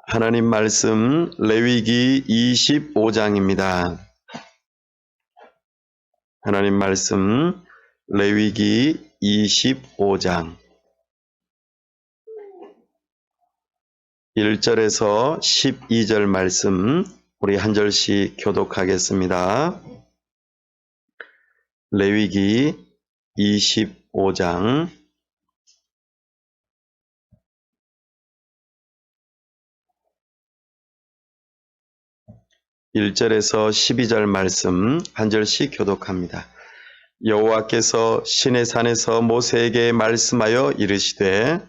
하나님 말씀 레위기 25장입니다. 하나님 말씀 레위기 25장 1절에서 12절 말씀 우리 한 절씩 교독하겠습니다. 레위기 25장 1절에서 12절 말씀 한 절씩 교독합니다. 여호와께서 시내산에서 모세에게 말씀하여 이르시되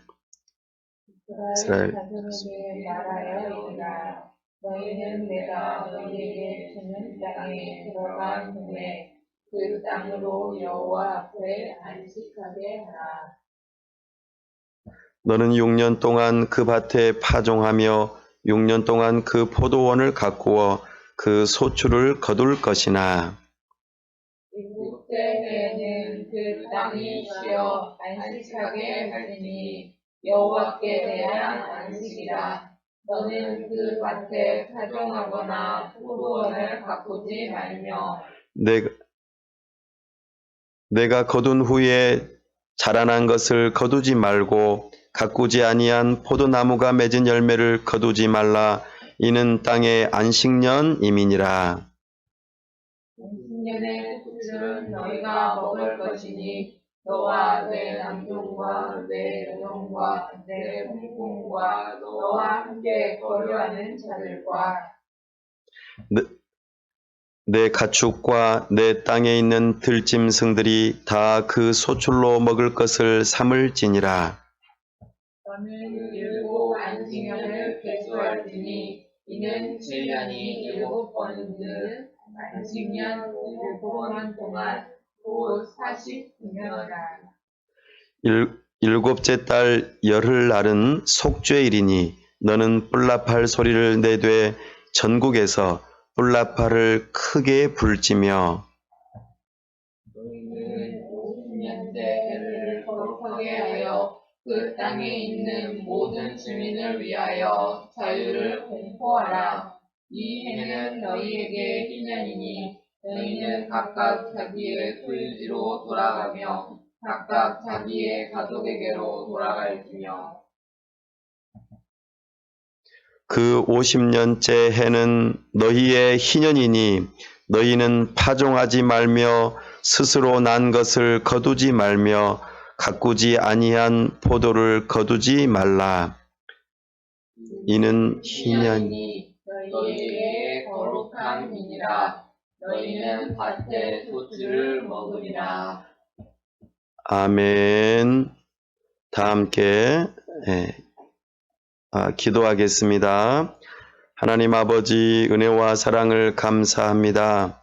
이스라엘 자손에게 말하여 이르라. 너희는 내가 너희에게 주는 땅에 들어간 후에 그 땅으로 여호와 앞에 안식하게 하라. 너는 6년 동안 그 밭에 파종하며 6년 동안 그 포도원을 가꾸어 그 소출을 거둘 것이나 일곱 해에는 그 땅이 쉬어 안식하게 하리니 여호와께 대한 안식이라. 너는 그 밭에 파종하거나 포도원을 가꾸지 말며 내가 거둔 후에 자라난 것을 거두지 말고 가꾸지 아니한 포도나무가 맺은 열매를 거두지 말라. 이는 땅의 안식년임이니라. 안식년의 소출은 너희가 먹을 것이니 너와 내 남종과 내 여종과 내 홍콩과 너와 함께 거류하는 자들과 내 가축과 내 땅에 있는 들짐승들이 다 그 소출로 먹을 것을 삼을지니라. 너는 일곱 안식년을 계수할지니 이는 7년이 7번이든 안식년 7번 동안 곧 49년이라. 일곱째 달 열흘날은 속죄일이니 너는 뿔라팔 소리를 내되 전국에서 뿔라팔을 크게 불지며 너희는 50년째 해를 거룩하게 하여 그 땅에 있는 모든 주민을 위하여 자유를 공포하라. 이 해는 너희에게 희년이니 너희는 각각 자기의 소유지로 돌아가며 각각 자기의 가족에게로 돌아갈지며 그 50년째 해는 너희의 희년이니 너희는 파종하지 말며 스스로 난 것을 거두지 말며 가꾸지 아니한 포도를 거두지 말라. 이는 희년 너희의 거룩한 이니라. 너희는 밭의 소출을 먹으리라. 아멘. 다 함께 기도하겠습니다. 하나님 아버지 은혜와 사랑을 감사합니다.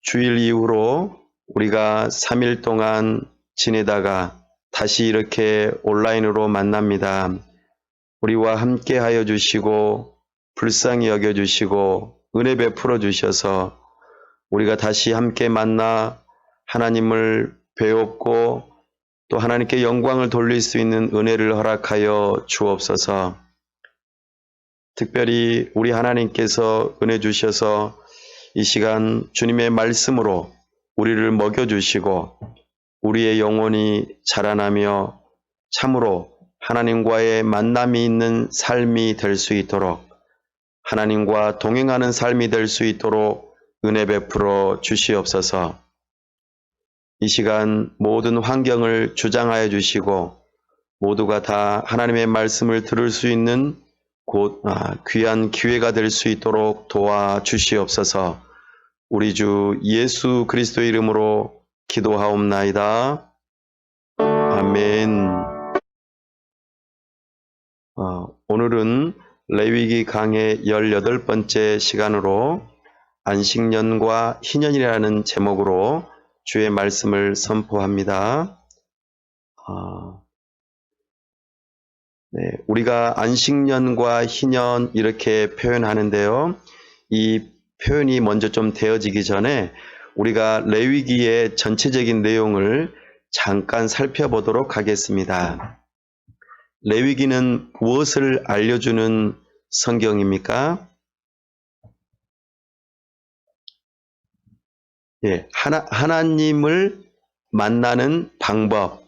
주일 이후로 우리가 3일 동안 지내다가 다시 이렇게 온라인으로 만납니다. 우리와 함께 하여 주시고 불쌍히 여겨 주시고 은혜 베풀어 주셔서 우리가 다시 함께 만나 하나님을 배웠고 또 하나님께 영광을 돌릴 수 있는 은혜를 허락하여 주옵소서. 특별히 우리 하나님께서 은혜 주셔서 이 시간 주님의 말씀으로 우리를 먹여주시고 우리의 영혼이 자라나며 참으로 하나님과의 만남이 있는 삶이 될 수 있도록 하나님과 동행하는 삶이 될 수 있도록 은혜 베풀어 주시옵소서. 이 시간 모든 환경을 주장하여 주시고 모두가 다 하나님의 말씀을 들을 수 있는 귀한 기회가 될 수 있도록 도와주시옵소서. 우리 주 예수 그리스도의 이름으로 기도하옵나이다. 아멘. 오늘은 레위기 강의 18번째 시간으로 안식년과 희년이라는 제목으로 주의 말씀을 선포합니다. 우리가 안식년과 희년 이렇게 표현하는데요. 이 표현이 먼저 좀 되어지기 전에 우리가 레위기의 전체적인 내용을 잠깐 살펴보도록 하겠습니다. 레위기는 무엇을 알려주는 성경입니까? 예, 하나님을 만나는 방법.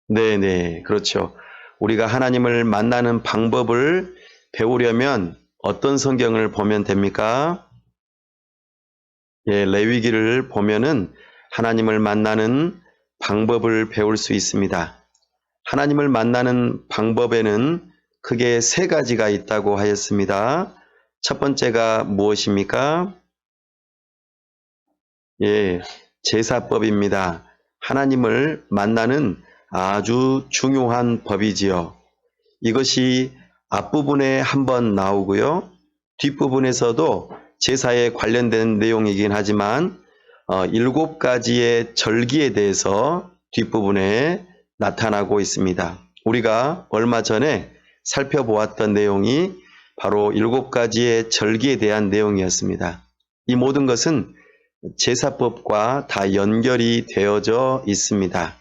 네네, 그렇죠. 우리가 하나님을 만나는 방법을 배우려면 어떤 성경을 보면 됩니까? 예, 레위기를 보면은 하나님을 만나는 방법을 배울 수 있습니다. 하나님을 만나는 방법에는 크게 세 가지가 있다고 하였습니다. 첫 번째가 무엇입니까? 예, 제사법입니다. 하나님을 만나는 아주 중요한 법이지요. 이것이 앞부분에 한번 나오고요. 뒷부분에서도 제사에 관련된 내용이긴 하지만 7가지의 절기에 대해서 뒷부분에 나타나고 있습니다. 우리가 얼마 전에 살펴보았던 내용이 바로 7가지의 절기에 대한 내용이었습니다. 이 모든 것은 제사법과 다 연결이 되어져 있습니다.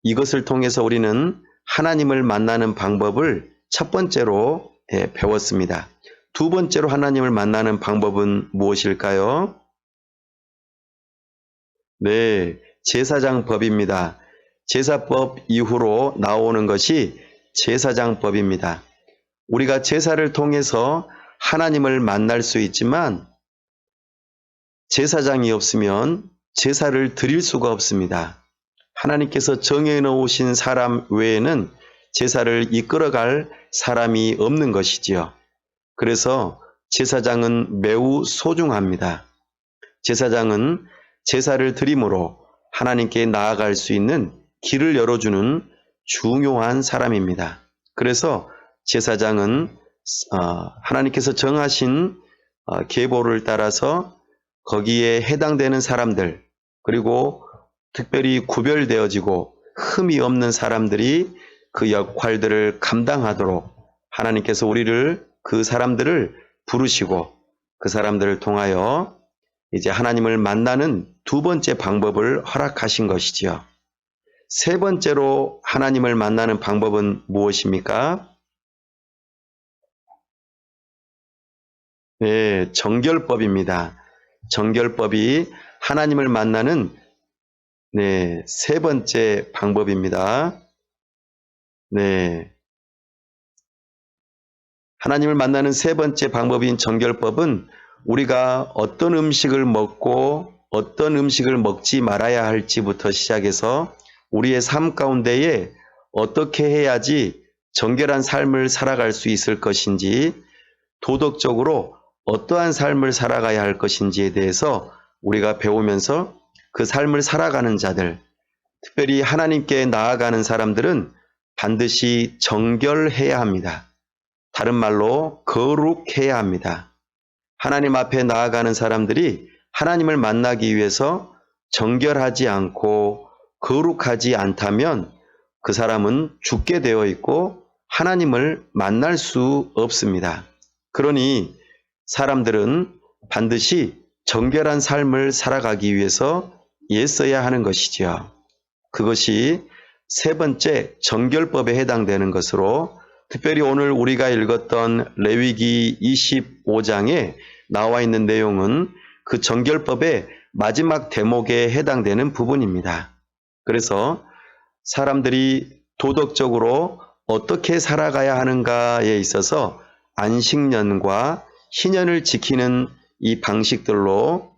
이것을 통해서 우리는 하나님을 만나는 방법을 첫 번째로 배웠습니다. 두 번째로 하나님을 만나는 방법은 무엇일까요? 네, 제사장법입니다. 제사법 이후로 나오는 것이 제사장법입니다. 우리가 제사를 통해서 하나님을 만날 수 있지만 제사장이 없으면 제사를 드릴 수가 없습니다. 하나님께서 정해 놓으신 사람 외에는 제사를 이끌어갈 사람이 없는 것이지요. 그래서 제사장은 매우 소중합니다. 제사장은 제사를 드림으로 하나님께 나아갈 수 있는 길을 열어주는 중요한 사람입니다. 그래서 제사장은 하나님께서 정하신 계보를 따라서 거기에 해당되는 사람들, 그리고 특별히 구별되어지고 흠이 없는 사람들이 그 역할들을 감당하도록 하나님께서 그 사람들을 부르시고 그 사람들을 통하여 이제 하나님을 만나는 두 번째 방법을 허락하신 것이지요. 세 번째로 하나님을 만나는 방법은 무엇입니까? 네, 정결법입니다. 정결법이 하나님을 만나는 세 번째 방법입니다. 네. 하나님을 만나는 세 번째 방법인 정결법은 우리가 어떤 음식을 먹고 어떤 음식을 먹지 말아야 할지부터 시작해서 우리의 삶 가운데에 어떻게 해야지 정결한 삶을 살아갈 수 있을 것인지, 도덕적으로 어떠한 삶을 살아가야 할 것인지에 대해서 우리가 배우면서 그 삶을 살아가는 자들, 특별히 하나님께 나아가는 사람들은 반드시 정결해야 합니다. 다른 말로 거룩해야 합니다. 하나님 앞에 나아가는 사람들이 하나님을 만나기 위해서 정결하지 않고 거룩하지 않다면 그 사람은 죽게 되어 있고 하나님을 만날 수 없습니다. 그러니 사람들은 반드시 정결한 삶을 살아가기 위해서 애써야 하는 것이지요. 그것이 세 번째 정결법에 해당되는 것으로, 특별히 오늘 우리가 읽었던 레위기 25장에 나와 있는 내용은 그 정결법의 마지막 대목에 해당되는 부분입니다. 그래서 사람들이 도덕적으로 어떻게 살아가야 하는가에 있어서 안식년과 희년을 지키는 이 방식들로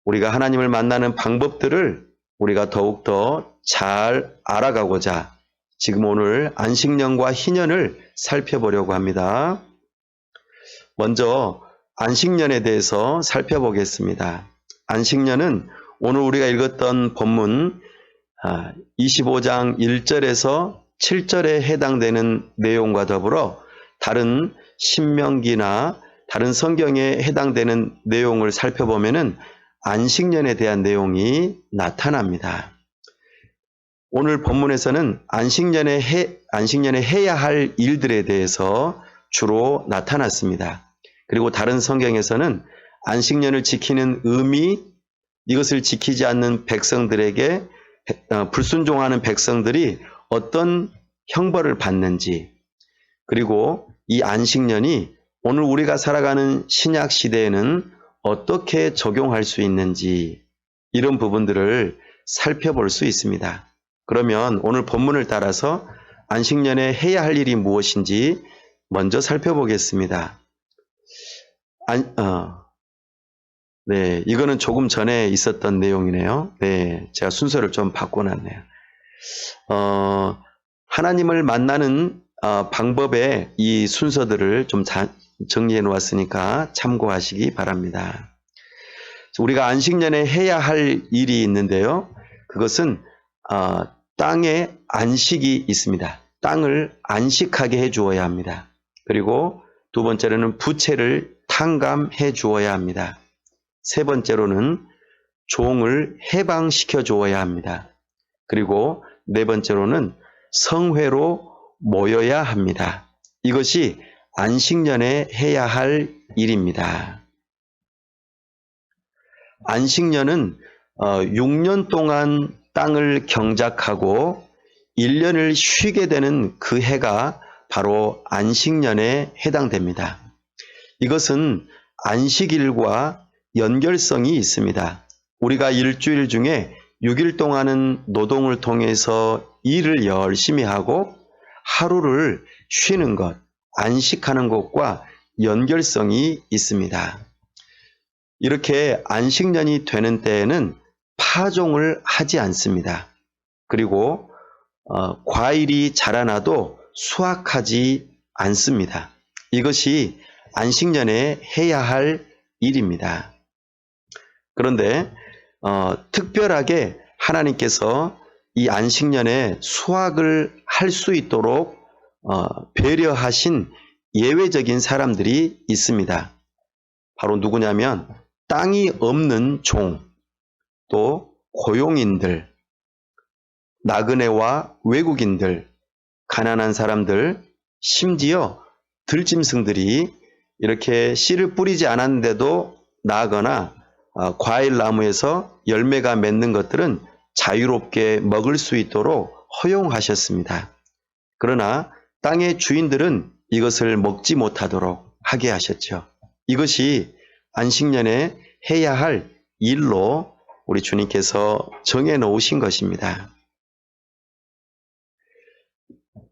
우리가 하나님을 만나는 방법들을 우리가 더욱더 잘 알아가고자 지금 오늘 안식년과 희년을 살펴보려고 합니다. 먼저 안식년에 대해서 살펴보겠습니다. 안식년은 오늘 우리가 읽었던 본문 25장 1절에서 7절에 해당되는 내용과 더불어 다른 신명기나 다른 성경에 해당되는 내용을 살펴보면은 안식년에 대한 내용이 나타납니다. 오늘 본문에서는 안식년에 해야 할 일들에 대해서 주로 나타났습니다. 그리고 다른 성경에서는 안식년을 지키는 의미, 이것을 지키지 않는 백성들에게 불순종하는 백성들이 어떤 형벌을 받는지, 그리고 이 안식년이 오늘 우리가 살아가는 신약 시대에는 어떻게 적용할 수 있는지 이런 부분들을 살펴볼 수 있습니다. 그러면 오늘 본문을 따라서 안식년에 해야 할 일이 무엇인지 먼저 살펴보겠습니다. 네, 이거는 조금 전에 있었던 내용이네요. 네, 제가 순서를 좀 바꿔놨네요. 하나님을 만나는 방법의 이 순서들을 좀 정리해 놓았으니까 참고하시기 바랍니다. 우리가 안식년에 해야 할 일이 있는데요. 그것은 땅에 안식이 있습니다. 땅을 안식하게 해 주어야 합니다. 그리고 두 번째로는 부채를 탕감해 주어야 합니다. 세 번째로는 종을 해방시켜 주어야 합니다. 그리고 네 번째로는 성회로 모여야 합니다. 이것이 안식년에 해야 할 일입니다. 안식년은 6년 동안 땅을 경작하고 1년을 쉬게 되는 그 해가 바로 안식년에 해당됩니다. 이것은 안식일과 연결성이 있습니다. 우리가 일주일 중에 6일 동안은 노동을 통해서 일을 열심히 하고 하루를 쉬는 것, 안식하는 것과 연결성이 있습니다. 이렇게 안식년이 되는 때에는 파종을 하지 않습니다. 그리고 과일이 자라나도 수확하지 않습니다. 이것이 안식년에 해야 할 일입니다. 그런데 특별하게 하나님께서 이 안식년에 수확을 할 수 있도록 배려하신 예외적인 사람들이 있습니다. 바로 누구냐면 땅이 없는 종, 또 고용인들, 나그네와 외국인들, 가난한 사람들, 심지어 들짐승들이 이렇게 씨를 뿌리지 않았는데도 나거나 과일 나무에서 열매가 맺는 것들은 자유롭게 먹을 수 있도록 허용하셨습니다. 그러나 땅의 주인들은 이것을 먹지 못하도록 하게 하셨죠. 이것이 안식년에 해야 할 일로 우리 주님께서 정해 놓으신 것입니다.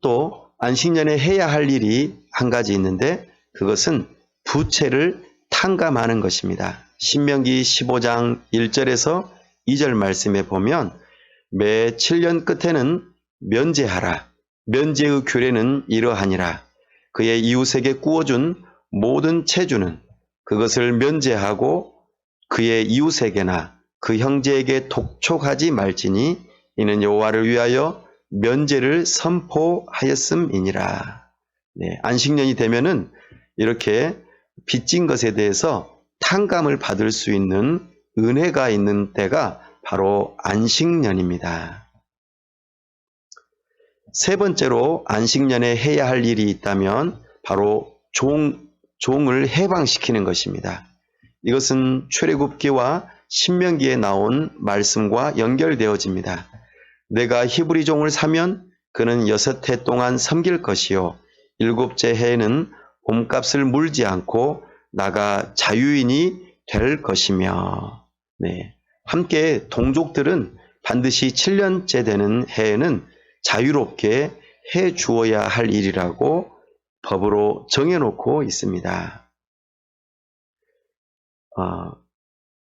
또 안식년에 해야 할 일이 한 가지 있는데 그것은 부채를 탕감하는 것입니다. 신명기 15장 1절에서 2절 말씀에 보면 매 7년 끝에는 면제하라. 면제의 규례는 이러하니라. 그의 이웃에게 구워준 모든 채주는 그것을 면제하고 그의 이웃에게나 그 형제에게 독촉하지 말지니 이는 여호와를 위하여 면제를 선포하였음이니라. 네, 안식년이 되면은 이렇게 빚진 것에 대해서 탕감을 받을 수 있는 은혜가 있는 때가 바로 안식년입니다. 세 번째로 안식년에 해야 할 일이 있다면 바로 종을 해방시키는 것입니다. 이것은 출애굽기와 신명기에 나온 말씀과 연결되어집니다. 내가 히브리 종을 사면 그는 6해 동안 섬길 것이요 7째 해에는 몸값을 물지 않고 나가 자유인이 될 것이며. 네, 함께 동족들은 반드시 7년째 되는 해에는 자유롭게 해 주어야 할 일이라고 법으로 정해놓고 있습니다.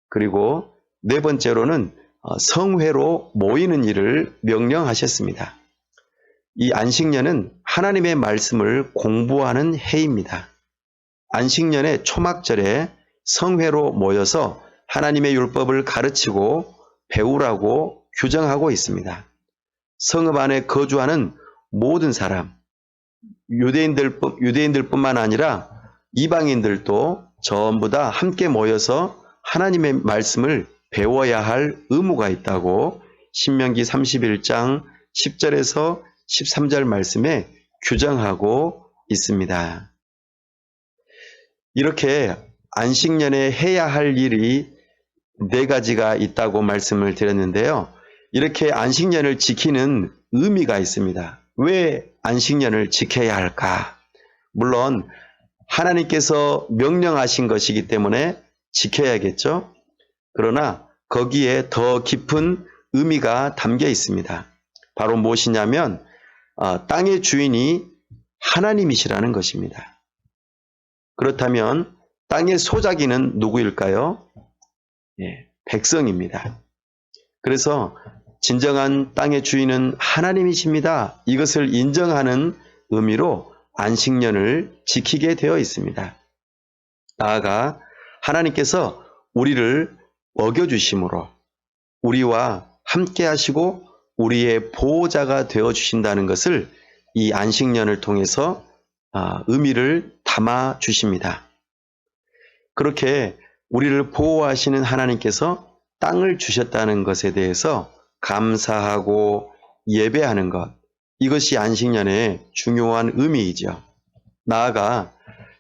그리고 네 번째로는 성회로 모이는 일을 명령하셨습니다. 이 안식년은 하나님의 말씀을 공부하는 해입니다. 안식년의 초막절에 성회로 모여서 하나님의 율법을 가르치고 배우라고 규정하고 있습니다. 성읍 안에 거주하는 모든 사람, 유대인들뿐만 아니라 이방인들도 전부 다 함께 모여서 하나님의 말씀을 배워야 할 의무가 있다고 신명기 31장 10절에서 13절 말씀에 규정하고 있습니다. 이렇게 안식년에 해야 할 일이 4가지가 있다고 말씀을 드렸는데요. 이렇게 안식년을 지키는 의미가 있습니다. 왜 안식년을 지켜야 할까? 물론 하나님께서 명령하신 것이기 때문에 지켜야겠죠. 그러나 거기에 더 깊은 의미가 담겨 있습니다. 바로 무엇이냐면 땅의 주인이 하나님이시라는 것입니다. 그렇다면 땅의 소작이는 누구일까요? 예, 백성입니다. 그래서 진정한 땅의 주인은 하나님이십니다. 이것을 인정하는 의미로 안식년을 지키게 되어 있습니다. 나아가 하나님께서 우리를 먹여주심으로 우리와 함께 하시고 우리의 보호자가 되어 주신다는 것을 이 안식년을 통해서 의미를 담아 주십니다. 그렇게 우리를 보호하시는 하나님께서 땅을 주셨다는 것에 대해서 감사하고 예배하는 것, 이것이 안식년의 중요한 의미이죠. 나아가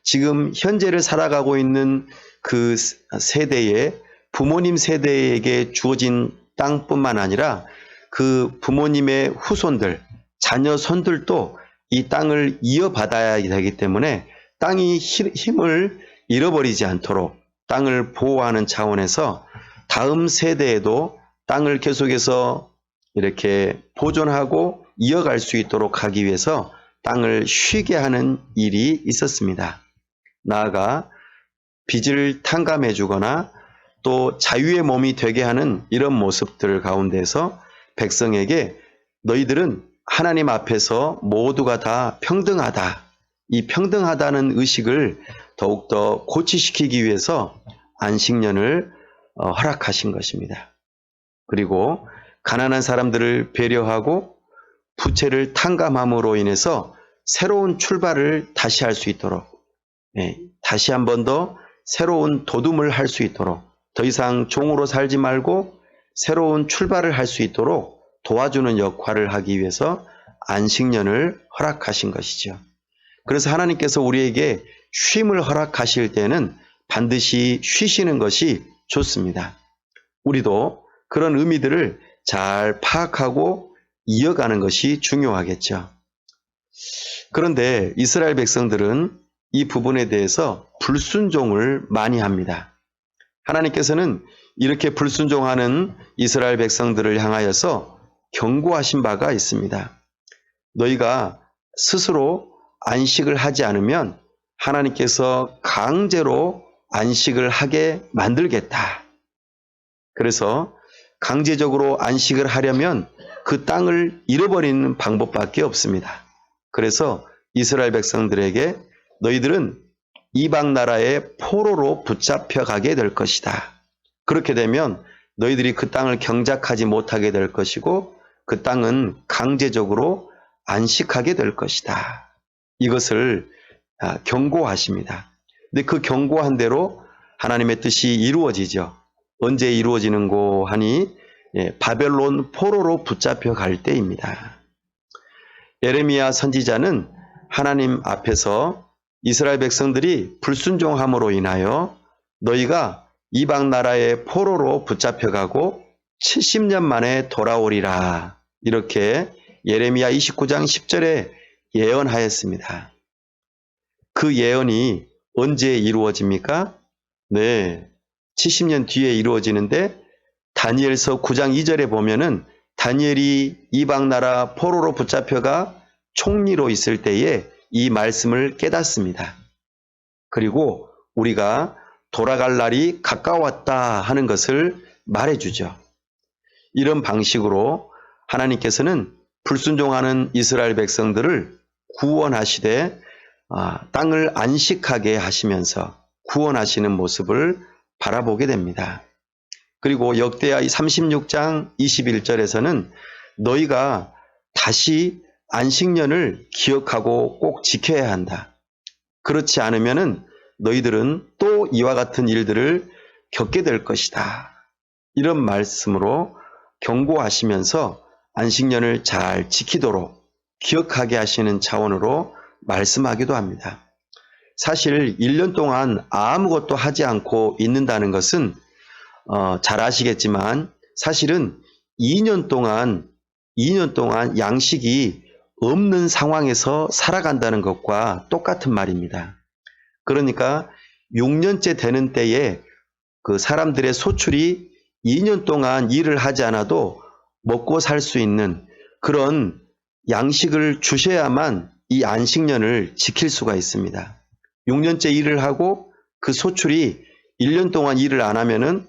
지금 현재를 살아가고 있는 그 세대에 부모님 세대에게 주어진 땅뿐만 아니라 그 부모님의 후손들, 자녀 손들도 이 땅을 이어받아야 되기 때문에 땅이 힘을 잃어버리지 않도록 땅을 보호하는 차원에서 다음 세대에도 땅을 계속해서 이렇게 보존하고 이어갈 수 있도록 하기 위해서 땅을 쉬게 하는 일이 있었습니다. 나아가 빚을 탕감해 주거나 또 자유의 몸이 되게 하는 이런 모습들 가운데서 백성에게 너희들은 하나님 앞에서 모두가 다 평등하다. 이 평등하다는 의식을 더욱더 고취시키기 위해서 안식년을 허락하신 것입니다. 그리고 가난한 사람들을 배려하고 부채를 탕감함으로 인해서 새로운 출발을 다시 할 수 있도록, 다시 한 번 더 새로운 도둠을 할 수 있도록, 더 이상 종으로 살지 말고 새로운 출발을 할 수 있도록 도와주는 역할을 하기 위해서 안식년을 허락하신 것이죠. 그래서 하나님께서 우리에게 쉼을 허락하실 때는 반드시 쉬시는 것이 좋습니다. 우리도 그런 의미들을 잘 파악하고 이어가는 것이 중요하겠죠. 그런데 이스라엘 백성들은 이 부분에 대해서 불순종을 많이 합니다. 하나님께서는 이렇게 불순종하는 이스라엘 백성들을 향하여서 경고하신 바가 있습니다. 너희가 스스로 안식을 하지 않으면 하나님께서 강제로 안식을 하게 만들겠다. 그래서 강제적으로 안식을 하려면 그 땅을 잃어버리는 방법밖에 없습니다. 그래서 이스라엘 백성들에게 너희들은 이방 나라의 포로로 붙잡혀 가게 될 것이다. 그렇게 되면 너희들이 그 땅을 경작하지 못하게 될 것이고 그 땅은 강제적으로 안식하게 될 것이다. 이것을 경고하십니다. 근데 그 경고한 대로 하나님의 뜻이 이루어지죠. 언제 이루어지는고 하니 바벨론 포로로 붙잡혀 갈 때입니다. 예레미야 선지자는 하나님 앞에서 이스라엘 백성들이 불순종함으로 인하여 너희가 이방 나라의 포로로 붙잡혀가고 70년 만에 돌아오리라. 이렇게 예레미야 29장 10절에 예언하였습니다. 그 예언이 언제 이루어집니까? 네, 70년 뒤에 이루어지는데 다니엘서 9장 2절에 보면은 다니엘이 이방 나라 포로로 붙잡혀가 총리로 있을 때에 이 말씀을 깨닫습니다. 그리고 우리가 돌아갈 날이 가까웠다 하는 것을 말해주죠. 이런 방식으로 하나님께서는 불순종하는 이스라엘 백성들을 구원하시되 땅을 안식하게 하시면서 구원하시는 모습을 바라보게 됩니다. 그리고 역대하 36장 21절에서는 너희가 다시 안식년을 기억하고 꼭 지켜야 한다. 그렇지 않으면은 너희들은 또 이와 같은 일들을 겪게 될 것이다. 이런 말씀으로 경고하시면서 안식년을 잘 지키도록 기억하게 하시는 차원으로 말씀하기도 합니다. 사실 1년 동안 아무것도 하지 않고 있는다는 것은 잘 아시겠지만 사실은 2년 동안 양식이 없는 상황에서 살아간다는 것과 똑같은 말입니다. 그러니까 6년째 되는 때에 그 사람들의 소출이 2년 동안 일을 하지 않아도 먹고 살 수 있는 그런 양식을 주셔야만 이 안식년을 지킬 수가 있습니다. 6년째 일을 하고 그 소출이 1년 동안 일을 안 하면은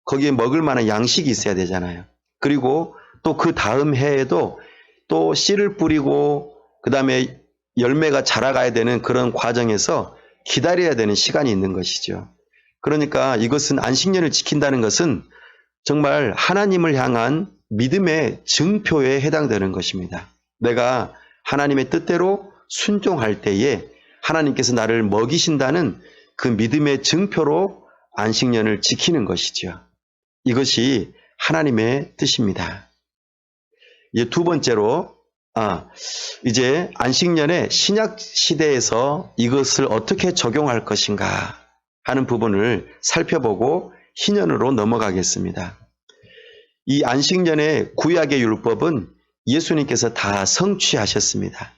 거기에 먹을 만한 양식이 있어야 되잖아요. 그리고 또 그 다음 해에도 또 씨를 뿌리고 그 다음에 열매가 자라가야 되는 그런 과정에서 기다려야 되는 시간이 있는 것이죠. 그러니까 이것은 안식년을 지킨다는 것은 정말 하나님을 향한 믿음의 증표에 해당되는 것입니다. 내가 하나님의 뜻대로 순종할 때에 하나님께서 나를 먹이신다는 그 믿음의 증표로 안식년을 지키는 것이죠. 이것이 하나님의 뜻입니다. 이제 두 번째로 이제 안식년의 신약 시대에서 이것을 어떻게 적용할 것인가 하는 부분을 살펴보고 희년으로 넘어가겠습니다. 이 안식년의 구약의 율법은 예수님께서 다 성취하셨습니다.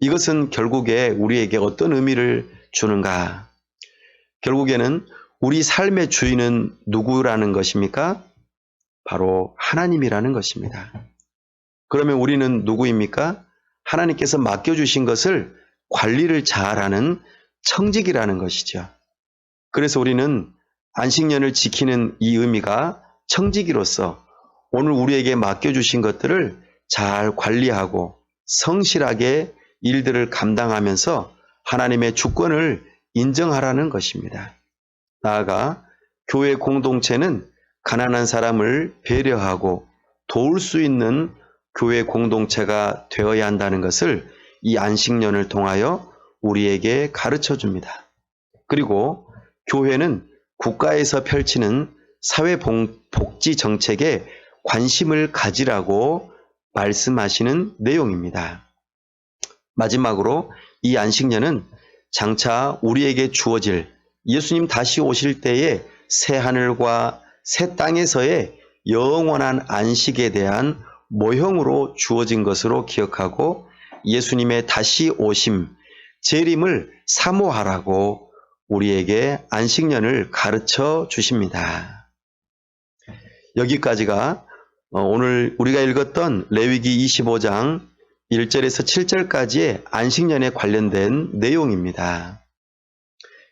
이것은 결국에 우리에게 어떤 의미를 주는가? 결국에는 우리 삶의 주인은 누구라는 것입니까? 바로 하나님이라는 것입니다. 그러면 우리는 누구입니까? 하나님께서 맡겨주신 것을 관리를 잘하는 청직이라는 것이죠. 그래서 우리는 안식년을 지키는 이 의미가 청지기로서 오늘 우리에게 맡겨주신 것들을 잘 관리하고 성실하게 일들을 감당하면서 하나님의 주권을 인정하라는 것입니다. 나아가 교회 공동체는 가난한 사람을 배려하고 도울 수 있는 교회 공동체가 되어야 한다는 것을 이 안식년을 통하여 우리에게 가르쳐 줍니다. 그리고 교회는 국가에서 펼치는 사회복지 정책에 관심을 가지라고 말씀하시는 내용입니다. 마지막으로 이 안식년은 장차 우리에게 주어질 예수님 다시 오실 때의 새 하늘과 새 땅에서의 영원한 안식에 대한 모형으로 주어진 것으로 기억하고 예수님의 다시 오심, 재림을 사모하라고 우리에게 안식년을 가르쳐 주십니다. 여기까지가 오늘 우리가 읽었던 레위기 25장 1절에서 7절까지의 안식년에 관련된 내용입니다.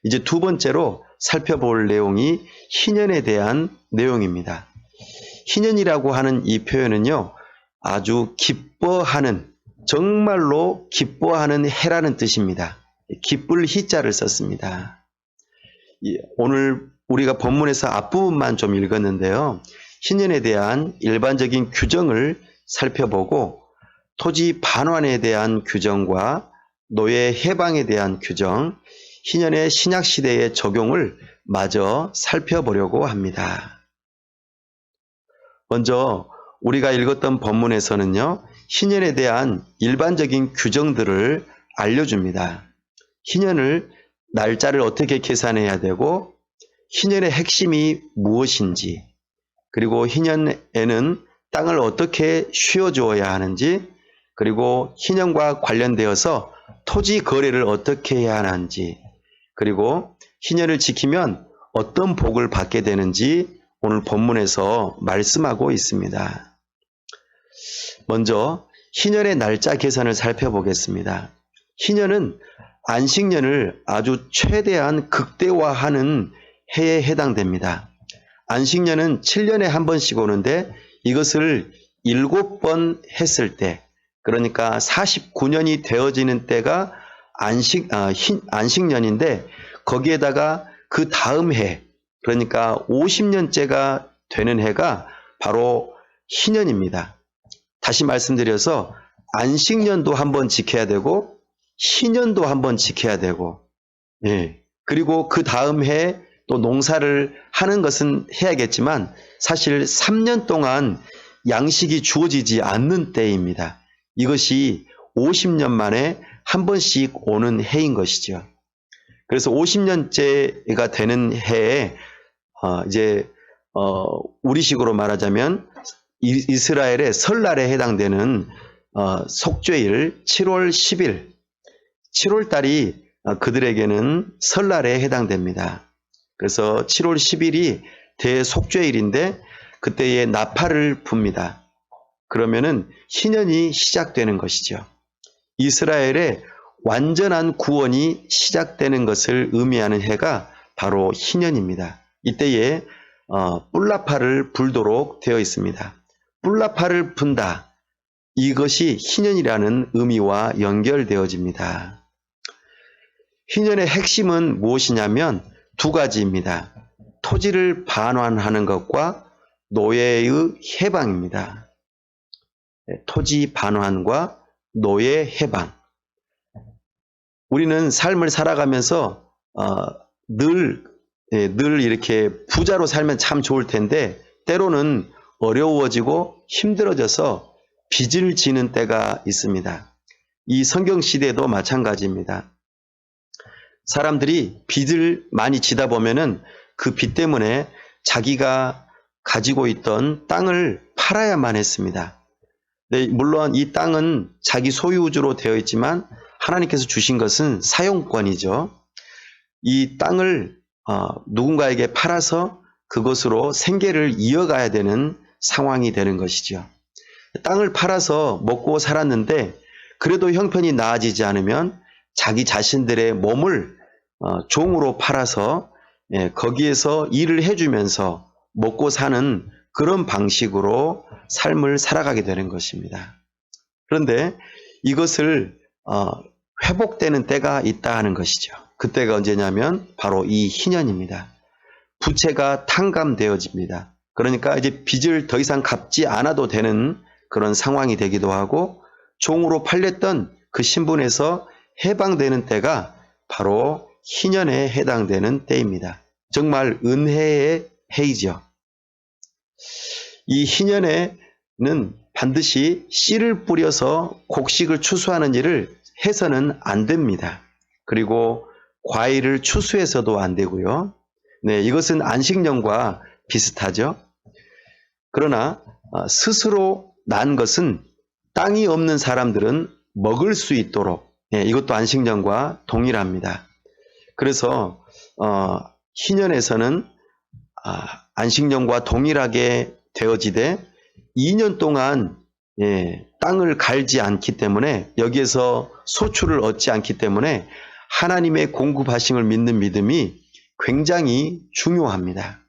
이제 두 번째로 살펴볼 내용이 희년에 대한 내용입니다. 희년이라고 하는 이 표현은요, 아주 기뻐하는, 정말로 기뻐하는 해라는 뜻입니다. 기쁠 희자를 썼습니다. 오늘 우리가 본문에서 앞부분만 좀 읽었는데요. 희년에 대한 일반적인 규정을 살펴보고 토지 반환에 대한 규정과 노예 해방에 대한 규정, 희년의 신약시대의 적용을 마저 살펴보려고 합니다. 먼저 우리가 읽었던 본문에서는요, 희년에 대한 일반적인 규정들을 알려줍니다. 희년을 날짜를 어떻게 계산해야 되고 희년의 핵심이 무엇인지, 그리고 희년에는 땅을 어떻게 쉬어주어야 하는지, 그리고 희년과 관련되어서 토지 거래를 어떻게 해야 하는지, 그리고 희년을 지키면 어떤 복을 받게 되는지 오늘 본문에서 말씀하고 있습니다. 먼저 희년의 날짜 계산을 살펴보겠습니다. 희년은 안식년을 아주 최대한 극대화하는 해에 해당됩니다. 안식년은 7년에 한 번씩 오는데 이것을 7번 했을 때, 그러니까 49년이 되어지는 때가 안식년인데 거기에다가 그 다음 해, 그러니까 50년째가 되는 해가 바로 희년입니다. 다시 말씀드려서 안식년도 한번 지켜야 되고 희년도 한번 지켜야 되고, 그리고 그 다음 해 또 농사를 하는 것은 해야겠지만 사실 3년 동안 양식이 주어지지 않는 때입니다. 이것이 50년 만에 한 번씩 오는 해인 것이죠. 그래서 50년째가 되는 해에 우리식으로 말하자면 이스라엘의 설날에 해당되는 속죄일 7월 10일, 7월 달이 그들에게는 설날에 해당됩니다. 그래서 7월 10일이 대속죄일인데 그때에 나팔을 붑니다. 그러면은 희년이 시작되는 것이죠. 이스라엘의 완전한 구원이 시작되는 것을 의미하는 해가 바로 희년입니다. 이때에 뿔나팔을 불도록 되어 있습니다. 뿔나팔을 분다. 이것이 희년이라는 의미와 연결되어집니다. 희년의 핵심은 무엇이냐면 두 가지입니다. 토지를 반환하는 것과 노예의 해방입니다. 토지 반환과 노예 해방. 우리는 삶을 살아가면서 늘 이렇게 부자로 살면 참 좋을 텐데 때로는 어려워지고 힘들어져서 빚을 지는 때가 있습니다. 이 성경 시대도 마찬가지입니다. 사람들이 빚을 많이 지다 보면은 그 빚 때문에 자기가 가지고 있던 땅을 팔아야만 했습니다. 네, 물론 이 땅은 자기 소유주로 되어 있지만 하나님께서 주신 것은 사용권이죠. 이 땅을 누군가에게 팔아서 그것으로 생계를 이어가야 되는 상황이 되는 것이죠. 땅을 팔아서 먹고 살았는데 그래도 형편이 나아지지 않으면 자기 자신들의 몸을 종으로 팔아서 거기에서 일을 해주면서 먹고 사는 그런 방식으로 삶을 살아가게 되는 것입니다. 그런데 이것을 회복되는 때가 있다 하는 것이죠. 그때가 언제냐면 바로 이 희년입니다. 부채가 탕감되어집니다. 그러니까 이제 빚을 더 이상 갚지 않아도 되는 그런 상황이 되기도 하고 종으로 팔렸던 그 신분에서 해방되는 때가 바로 희년에 해당되는 때입니다. 정말 은혜의 해이죠. 이 희년에는 반드시 씨를 뿌려서 곡식을 추수하는 일을 해서는 안 됩니다. 그리고 과일을 추수해서도 안 되고요. 네, 이것은 안식년과 비슷하죠. 그러나 스스로 난 것은 땅이 없는 사람들은 먹을 수 있도록 이것도 안식년과 동일합니다. 그래서 희년에서는 안식년과 동일하게 되어지되 2년 동안 땅을 갈지 않기 때문에 여기에서 소출을 얻지 않기 때문에 하나님의 공급하심을 믿는 믿음이 굉장히 중요합니다.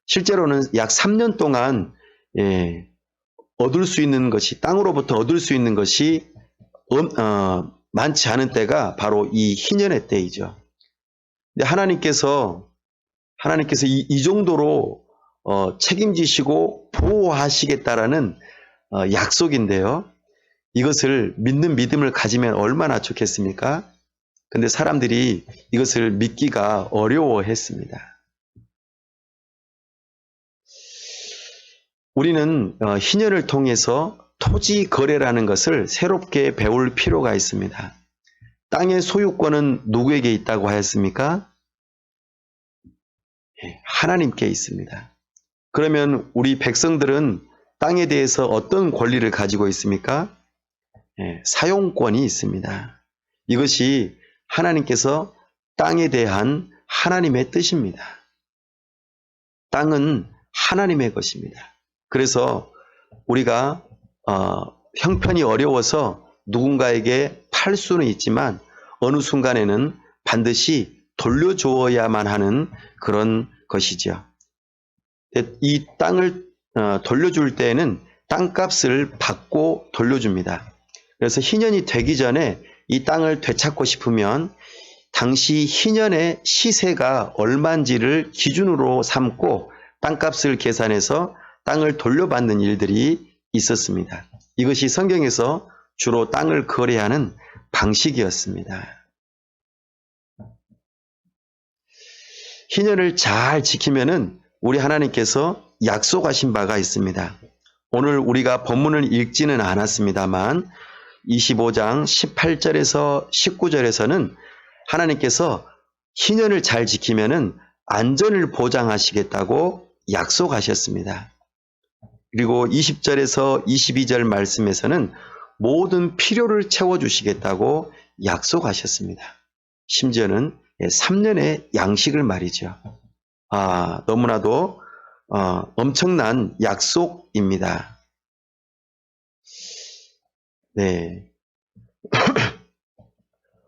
실제로는 약 3년 동안 얻을 수 있는 것이 땅으로부터 얻을 수 있는 것이 많지 않은 때가 바로 이 희년의 때이죠. 근데 하나님께서 이 정도로 책임지시고 보호하시겠다라는 약속인데요. 이것을 믿는 믿음을 가지면 얼마나 좋겠습니까? 근데 사람들이 이것을 믿기가 어려워했습니다. 우리는 희년을 통해서 토지 거래라는 것을 새롭게 배울 필요가 있습니다. 땅의 소유권은 누구에게 있다고 하였습니까? 하나님께 있습니다. 그러면 우리 백성들은 땅에 대해서 어떤 권리를 가지고 있습니까? 사용권이 있습니다. 이것이 하나님께서 땅에 대한 하나님의 뜻입니다. 땅은 하나님의 것입니다. 그래서 우리가 형편이 어려워서 누군가에게 팔 수는 있지만 어느 순간에는 반드시 돌려주어야만 하는 그런 것이죠. 이 땅을 돌려줄 때에는 땅값을 받고 돌려줍니다. 그래서 희년이 되기 전에 이 땅을 되찾고 싶으면 당시 희년의 시세가 얼마인지를 기준으로 삼고 땅값을 계산해서 땅을 돌려받는 일들이 있었습니다. 이것이 성경에서 주로 땅을 거래하는 방식이었습니다. 희년을 잘 지키면은 우리 하나님께서 약속하신 바가 있습니다. 오늘 우리가 본문을 읽지는 않았습니다만 25장 18절에서 19절에서는 하나님께서 희년을 잘 지키면은 안전을 보장하시겠다고 약속하셨습니다. 그리고 20절에서 22절 말씀에서는 모든 필요를 채워주시겠다고 약속하셨습니다. 심지어는 3년의 양식을 말이죠. 너무나도 엄청난 약속입니다. 네.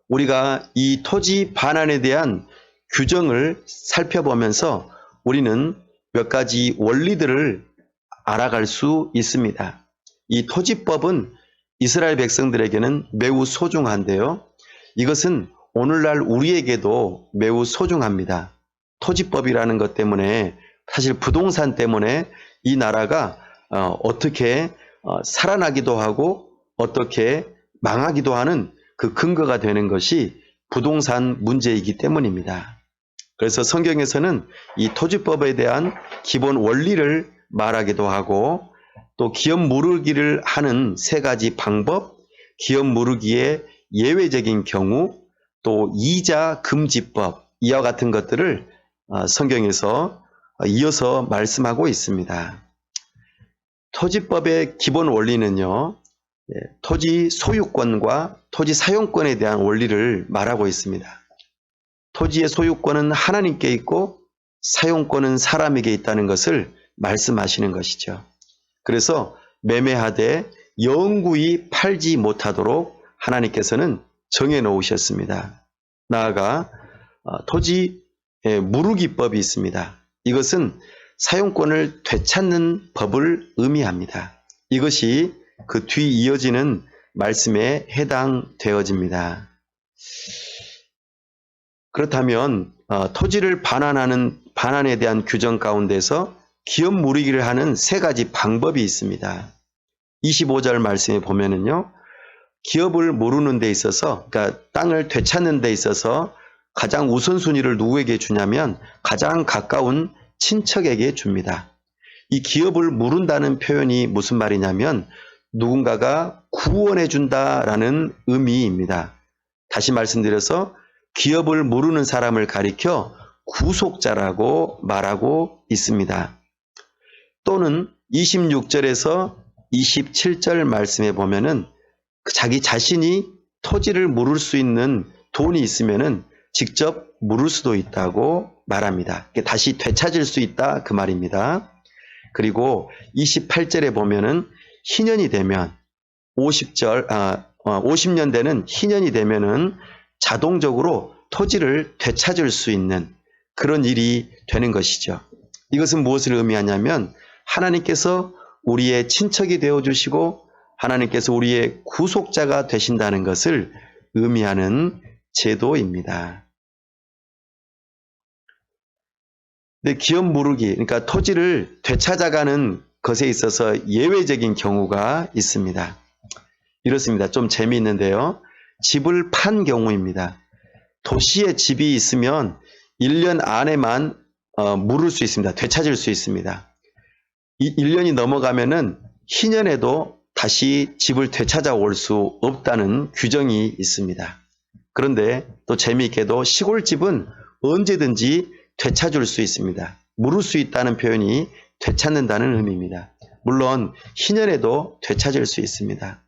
우리가 이 토지 반환에 대한 규정을 살펴보면서 우리는 몇 가지 원리들을 알아갈 수 있습니다. 이 토지법은 이스라엘 백성들에게는 매우 소중한데요. 이것은 오늘날 우리에게도 매우 소중합니다. 토지법이라는 것 때문에 사실 부동산 때문에 이 나라가 어떻게 살아나기도 하고 어떻게 망하기도 하는 그 근거가 되는 것이 부동산 문제이기 때문입니다. 그래서 성경에서는 이 토지법에 대한 기본 원리를 말하기도 하고 또 기업 무르기를 하는 3가지 방법, 기업 무르기의 예외적인 경우, 또 이자 금지법 이와 같은 것들을 성경에서 이어서 말씀하고 있습니다. 토지법의 기본 원리는요, 토지 소유권과 토지 사용권에 대한 원리를 말하고 있습니다. 토지의 소유권은 하나님께 있고 사용권은 사람에게 있다는 것을 말씀하시는 것이죠. 그래서 매매하되 영구히 팔지 못하도록 하나님께서는 정해 놓으셨습니다. 나아가 토지 무르기법이 있습니다. 이것은 사용권을 되찾는 법을 의미합니다. 이것이 그 뒤 이어지는 말씀에 해당되어집니다. 그렇다면 토지를 반환에 대한 규정 가운데서 기업 무르기를 하는 3가지 방법이 있습니다. 25절 말씀에 보면은요, 기업을 무르는 데 있어서, 그러니까 땅을 되찾는 데 있어서 가장 우선순위를 누구에게 주냐면 가장 가까운 친척에게 줍니다. 이 기업을 무른다는 표현이 무슨 말이냐면 누군가가 구원해 준다라는 의미입니다. 다시 말씀드려서 기업을 무르는 사람을 가리켜 구속자라고 말하고 있습니다. 또는 26절에서 27절 말씀에 보면은 자기 자신이 토지를 무를 수 있는 돈이 있으면은 직접 무를 수도 있다고 말합니다. 다시 되찾을 수 있다 그 말입니다. 그리고 28절에 보면은 희년이 되면 50년 되는 희년이 되면은 자동적으로 토지를 되찾을 수 있는 그런 일이 되는 것이죠. 이것은 무엇을 의미하냐면 하나님께서 우리의 친척이 되어주시고 하나님께서 우리의 구속자가 되신다는 것을 의미하는 제도입니다. 근데 기업 무르기, 그러니까 토지를 되찾아가는 것에 있어서 예외적인 경우가 있습니다. 이렇습니다. 좀 재미있는데요. 집을 판 경우입니다. 도시에 집이 있으면 1년 안에만 물을 수 있습니다. 되찾을 수 있습니다. 이 1년이 넘어가면은 희년에도 다시 집을 되찾아올 수 없다는 규정이 있습니다. 그런데 또 재미있게도 시골집은 언제든지 되찾을 수 있습니다. 물을 수 있다는 표현이 되찾는다는 의미입니다. 물론 희년에도 되찾을 수 있습니다.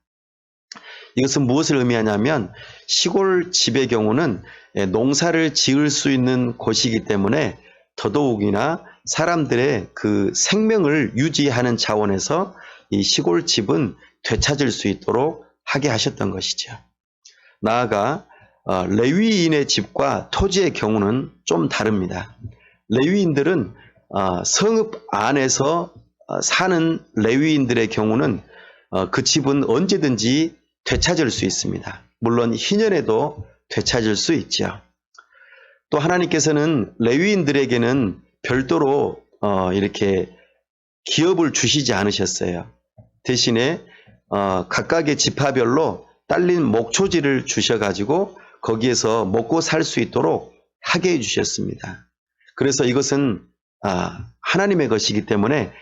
이것은 무엇을 의미하냐면 시골집의 경우는 농사를 지을 수 있는 곳이기 때문에 더더욱이나 사람들의 그 생명을 유지하는 차원에서 이 시골집은 되찾을 수 있도록 하게 하셨던 것이죠. 나아가 레위인의 집과 토지의 경우는 좀 다릅니다. 레위인들은 성읍 안에서 사는 레위인들의 경우는 그 집은 언제든지 되찾을 수 있습니다. 물론 희년에도 되찾을 수 있죠. 또 하나님께서는 레위인들에게는 별도로 이렇게 기업을 주시지 않으셨어요. 대신에 각각의 지파별로 딸린 목초지를 주셔가지고 거기에서 먹고 살 수 있도록 하게 해주셨습니다. 그래서 이것은 하나님의 것이기 때문에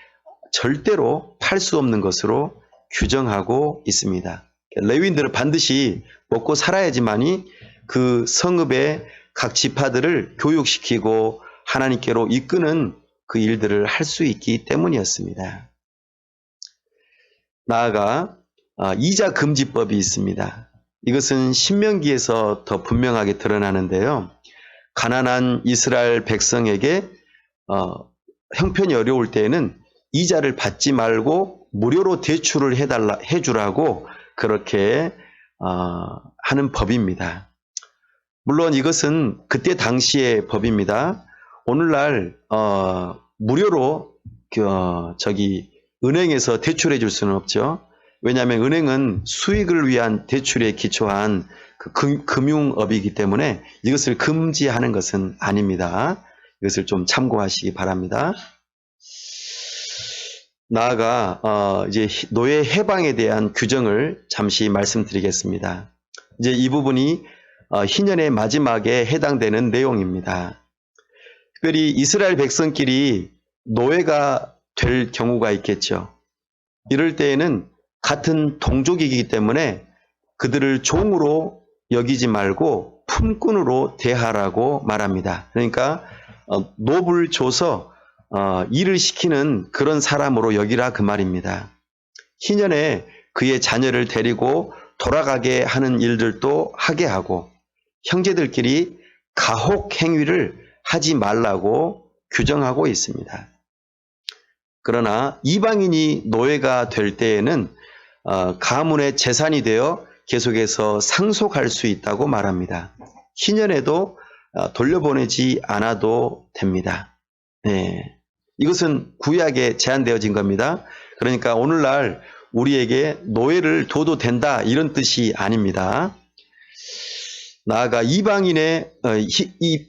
절대로 팔 수 없는 것으로 규정하고 있습니다. 레위인들은 반드시 먹고 살아야지만이 그 성읍의 각 지파들을 교육시키고 하나님께로 이끄는 그 일들을 할 수 있기 때문이었습니다. 나아가 이자 금지법이 있습니다. 이것은 신명기에서 더 분명하게 드러나는데요. 가난한 이스라엘 백성에게 형편이 어려울 때에는 이자를 받지 말고 무료로 대출을 해주라고 그렇게 하는 법입니다. 물론 이것은 그때 당시의 법입니다. 오늘날 무료로 은행에서 대출해 줄 수는 없죠. 왜냐하면 은행은 수익을 위한 대출에 기초한 금융업이기 때문에 이것을 금지하는 것은 아닙니다. 이것을 좀 참고하시기 바랍니다. 나아가 이제 노예 해방에 대한 규정을 잠시 말씀드리겠습니다. 이제 이 부분이 희년의 마지막에 해당되는 내용입니다. 특별히 이스라엘 백성끼리 노예가 될 경우가 있겠죠. 이럴 때에는 같은 동족이기 때문에 그들을 종으로 여기지 말고 품꾼으로 대하라고 말합니다. 그러니까 노블 줘서 일을 시키는 그런 사람으로 여기라 그 말입니다. 희년에 그의 자녀를 데리고 돌아가게 하는 일들도 하게 하고 형제들끼리 가혹 행위를 하지 말라고 규정하고 있습니다. 그러나 이방인이 노예가 될 때에는 가문의 재산이 되어 계속해서 상속할 수 있다고 말합니다. 희년에도 돌려보내지 않아도 됩니다. 네. 이것은 구약에 제한되어진 겁니다. 그러니까 오늘날 우리에게 노예를 둬도 된다 이런 뜻이 아닙니다. 나아가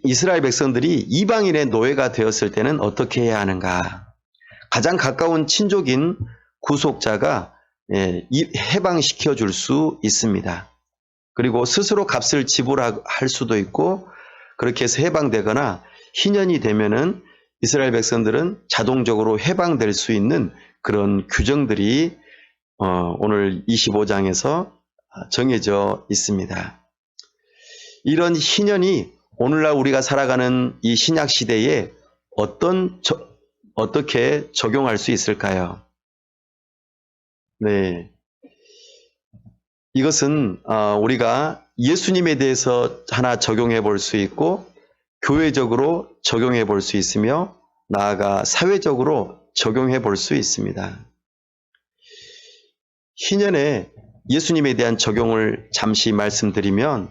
이스라엘 백성들이 이방인의 노예가 되었을 때는 어떻게 해야 하는가? 가장 가까운 친족인 구속자가 해방시켜 줄 수 있습니다. 그리고 스스로 값을 지불할 수도 있고 그렇게 해서 해방되거나 희년이 되면은 이스라엘 백성들은 자동적으로 해방될 수 있는 그런 규정들이 오늘 25장에서 정해져 있습니다. 이런 희년이 오늘날 우리가 살아가는 이 신약 시대에 어떻게 적용할 수 있을까요? 네. 이것은 우리가 예수님에 대해서 하나 적용해 볼 수 있고 교회적으로 적용해 볼 수 있으며 나아가 사회적으로 적용해 볼 수 있습니다. 희년에 예수님에 대한 적용을 잠시 말씀드리면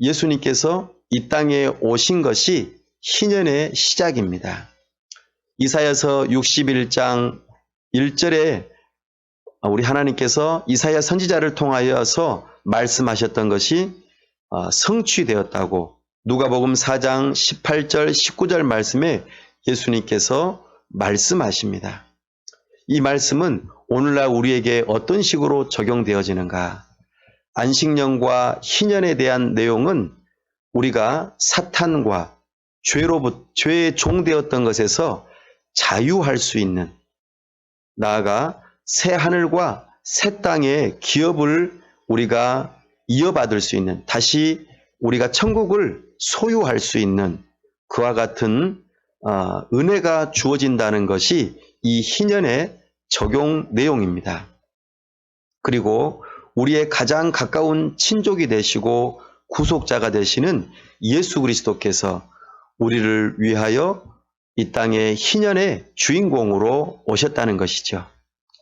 예수님께서 이 땅에 오신 것이 희년의 시작입니다. 이사야서 61장 1절에 우리 하나님께서 이사야 선지자를 통하여서 말씀하셨던 것이 성취되었다고 누가복음 4장 18절 19절 말씀에 예수님께서 말씀하십니다. 이 말씀은 오늘날 우리에게 어떤 식으로 적용되어지는가? 안식년과 희년에 대한 내용은 우리가 사탄과 죄의 종되었던 것에서 자유할 수 있는 나아가 새 하늘과 새 땅의 기업을 우리가 이어받을 수 있는 다시 우리가 천국을 소유할 수 있는 그와 같은 은혜가 주어진다는 것이 이 희년의 적용 내용입니다. 그리고 우리의 가장 가까운 친족이 되시고 구속자가 되시는 예수 그리스도께서 우리를 위하여 이 땅의 희년의 주인공으로 오셨다는 것이죠.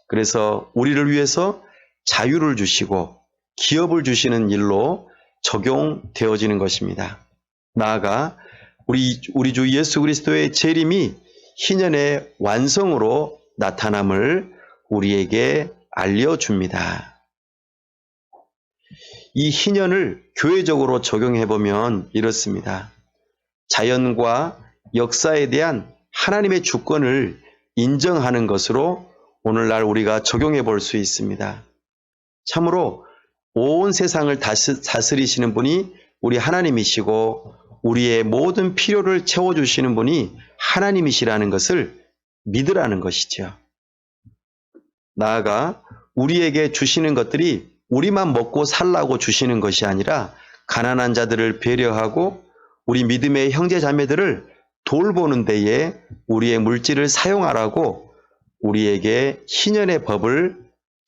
그래서 우리를 위해서 자유를 주시고 기업을 주시는 일로 적용되어지는 것입니다. 나아가 우리 주 예수 그리스도의 재림이 희년의 완성으로 나타남을 우리에게 알려줍니다. 이 희년을 교회적으로 적용해 보면 이렇습니다. 자연과 역사에 대한 하나님의 주권을 인정하는 것으로 오늘날 우리가 적용해 볼 수 있습니다. 참으로 온 세상을 다스리시는 분이 우리 하나님이시고 우리의 모든 필요를 채워주시는 분이 하나님이시라는 것을 믿으라는 것이죠. 나아가 우리에게 주시는 것들이 우리만 먹고 살라고 주시는 것이 아니라 가난한 자들을 배려하고 우리 믿음의 형제 자매들을 돌보는 데에 우리의 물질을 사용하라고 우리에게 희년의 법을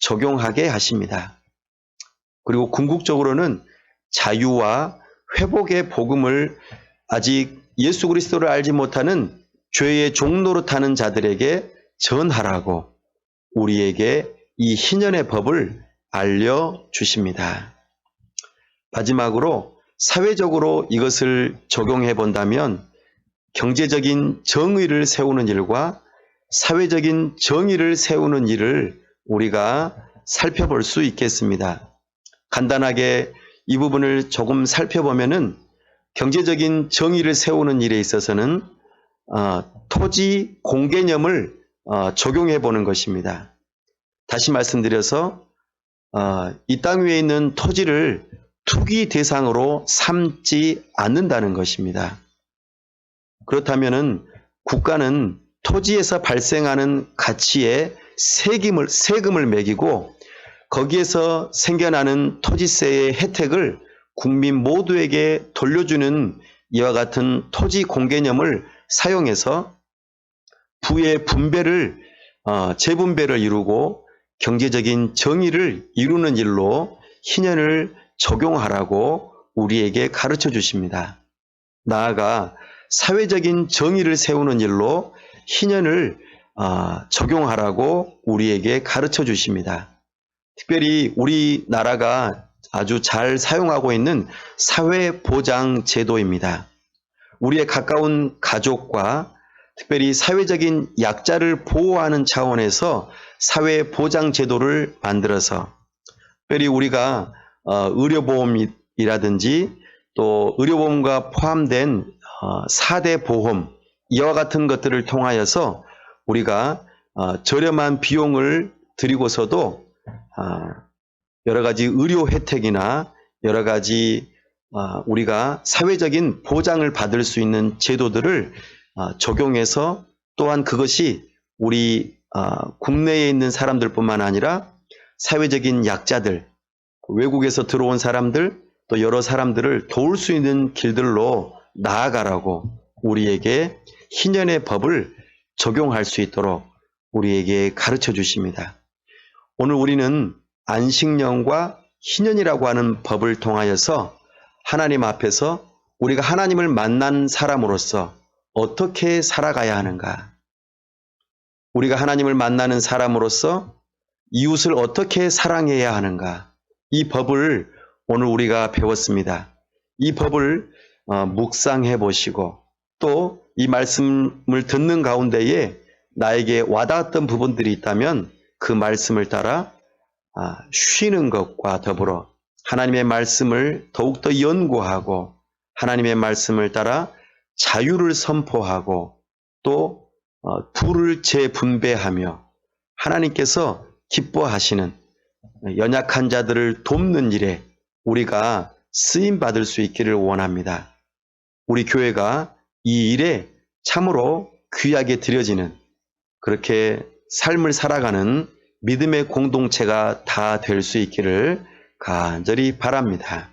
적용하게 하십니다. 그리고 궁극적으로는 자유와 회복의 복음을 아직 예수 그리스도를 알지 못하는 죄의 종노릇하는 자들에게 전하라고 우리에게 이 희년의 법을 알려주십니다. 마지막으로 사회적으로 이것을 적용해 본다면 경제적인 정의를 세우는 일과 사회적인 정의를 세우는 일을 우리가 살펴볼 수 있겠습니다. 간단하게 이 부분을 조금 살펴보면은 경제적인 정의를 세우는 일에 있어서는 토지 공개념을 적용해 보는 것입니다. 다시 말씀드려서 이 땅 위에 있는 토지를 투기 대상으로 삼지 않는다는 것입니다. 그렇다면은 국가는 토지에서 발생하는 가치에 세금을 매기고 거기에서 생겨나는 토지세의 혜택을 국민 모두에게 돌려주는 이와 같은 토지 공개념을 사용해서 부의 분배를 재분배를 이루고 경제적인 정의를 이루는 일로 희년을 적용하라고 우리에게 가르쳐 주십니다. 나아가 사회적인 정의를 세우는 일로 희년을 적용하라고 우리에게 가르쳐 주십니다. 특별히 우리나라가 아주 잘 사용하고 있는 사회보장제도입니다. 우리의 가까운 가족과 특별히 사회적인 약자를 보호하는 차원에서 사회보장제도를 만들어서 특별히 우리가 의료보험이라든지 또 의료보험과 포함된 4대 보험 이와 같은 것들을 통하여서 우리가 저렴한 비용을 들이고서도 여러 가지 의료 혜택이나 여러 가지 우리가 사회적인 보장을 받을 수 있는 제도들을 적용해서 또한 그것이 우리 국내에 있는 사람들뿐만 아니라 사회적인 약자들, 외국에서 들어온 사람들, 또 여러 사람들을 도울 수 있는 길들로 나아가라고 우리에게 희년의 법을 적용할 수 있도록 우리에게 가르쳐 주십니다. 오늘 우리는 안식년과 희년이라고 하는 법을 통하여서 하나님 앞에서 우리가 하나님을 만난 사람으로서 어떻게 살아가야 하는가? 우리가 하나님을 만나는 사람으로서 이웃을 어떻게 사랑해야 하는가? 이 법을 오늘 우리가 배웠습니다. 이 법을 묵상해 보시고 또 이 말씀을 듣는 가운데에 나에게 와닿았던 부분들이 있다면 그 말씀을 따라 쉬는 것과 더불어 하나님의 말씀을 더욱더 연구하고 하나님의 말씀을 따라 자유를 선포하고 또 부를 재분배하며 하나님께서 기뻐하시는 연약한 자들을 돕는 일에 우리가 쓰임받을 수 있기를 원합니다. 우리 교회가 이 일에 참으로 귀하게 드려지는 그렇게 삶을 살아가는 믿음의 공동체가 다 될 수 있기를 간절히 바랍니다.